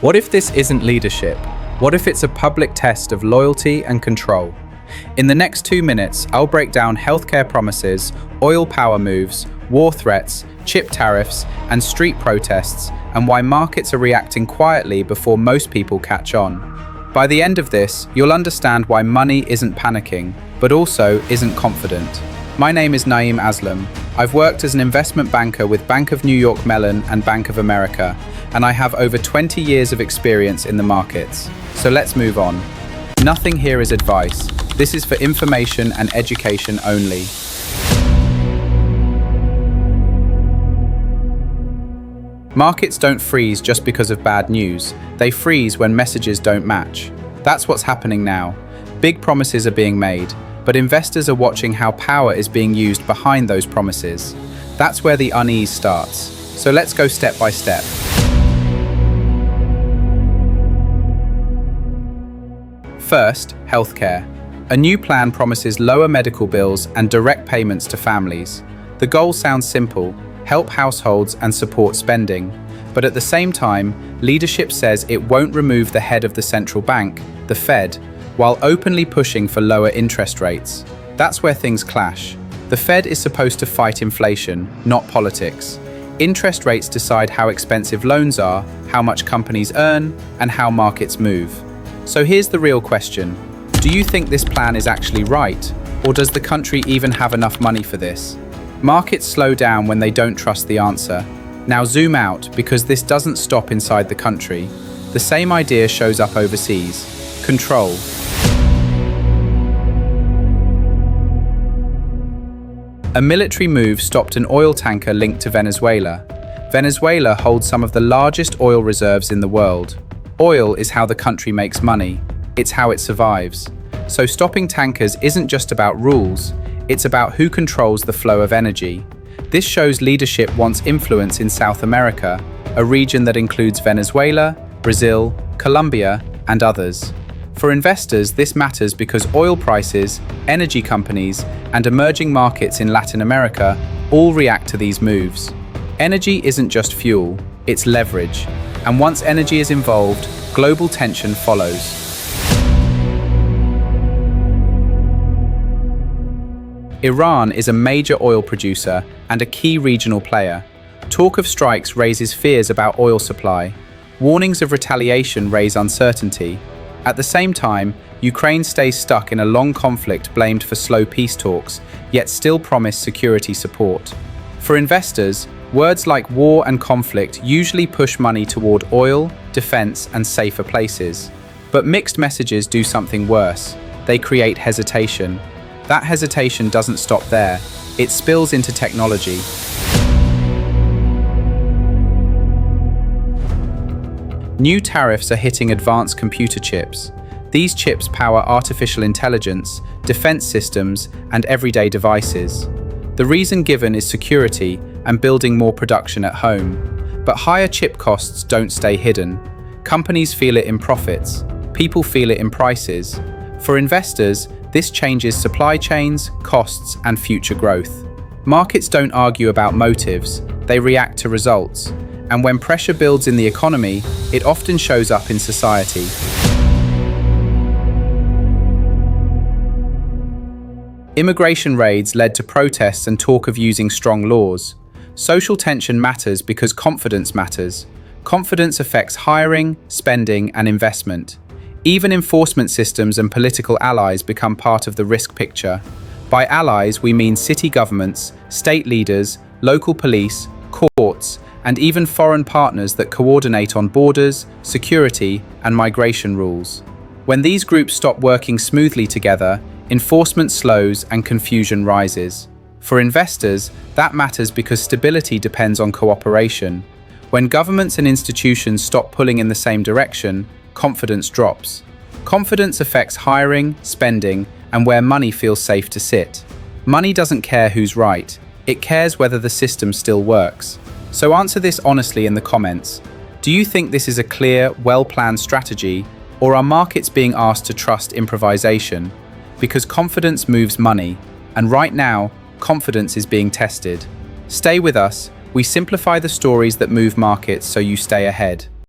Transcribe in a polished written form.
What if this isn't leadership? What if it's a public test of loyalty and control? In the next 2 minutes, I'll break down healthcare promises, oil power moves, war threats, chip tariffs, and street protests, and why markets are reacting quietly before most people catch on. By the end of this, you'll understand why money isn't panicking, but also isn't confident. My name is Naeem Aslam. I've worked as an investment banker with Bank of New York Mellon and Bank of America, and I have over 20 years of experience in the markets. So let's move on. Nothing here is advice. This is for information and education only. Markets don't freeze just because of bad news. They freeze when messages don't match. That's what's happening now. Big promises are being made, but investors are watching how power is being used behind those promises. That's where the unease starts. So let's go step by step. First, healthcare. A new plan promises lower medical bills and direct payments to families. The goal sounds simple: help households and support spending. But at the same time, leadership says it won't remove the head of the central bank, the Fed, while openly pushing for lower interest rates. That's where things clash. The Fed is supposed to fight inflation, not politics. Interest rates decide how expensive loans are, how much companies earn, and how markets move. So here's the real question. Do you think this plan is actually right? Or does the country even have enough money for this? Markets slow down when they don't trust the answer. Now zoom out, because this doesn't stop inside the country. The same idea shows up overseas. Control. A military move stopped an oil tanker linked to Venezuela. Venezuela holds some of the largest oil reserves in the world. Oil is how the country makes money. It's how it survives. So stopping tankers isn't just about rules. It's about who controls the flow of energy. This shows leadership wants influence in South America, a region that includes Venezuela, Brazil, Colombia, and others. For investors, this matters because oil prices, energy companies, and emerging markets in Latin America all react to these moves. Energy isn't just fuel, it's leverage. And once energy is involved, global tension follows. Iran is a major oil producer and a key regional player. Talk of strikes raises fears about oil supply. Warnings of retaliation raise uncertainty. At the same time, Ukraine stays stuck in a long conflict blamed for slow peace talks, yet still promise security support. For investors, words like war and conflict usually push money toward oil, defense, and safer places. But mixed messages do something worse. They create hesitation. That hesitation doesn't stop there. It spills into technology. New tariffs are hitting advanced computer chips. These chips power artificial intelligence, defense systems, and everyday devices. The reason given is security and building more production at home. But higher chip costs don't stay hidden. Companies feel it in profits. People feel it in prices. For investors, this changes supply chains, costs, and future growth. Markets don't argue about motives, they react to results. And when pressure builds in the economy, it often shows up in society. Immigration raids led to protests and talk of using strong laws. Social tension matters because confidence matters. Confidence affects hiring, spending, and investment. Even enforcement systems and political allies become part of the risk picture. By allies, we mean city governments, state leaders, local police, courts, and even foreign partners that coordinate on borders, security, and migration rules. When these groups stop working smoothly together, enforcement slows and confusion rises. For investors, that matters because stability depends on cooperation. When governments and institutions stop pulling in the same direction, confidence drops. Confidence affects hiring, spending, and where money feels safe to sit. Money doesn't care who's right. It cares whether the system still works. So answer this honestly in the comments. Do you think this is a clear, well-planned strategy, or are markets being asked to trust improvisation? Because confidence moves money, and right now, confidence is being tested. Stay with us. We simplify the stories that move markets so you stay ahead.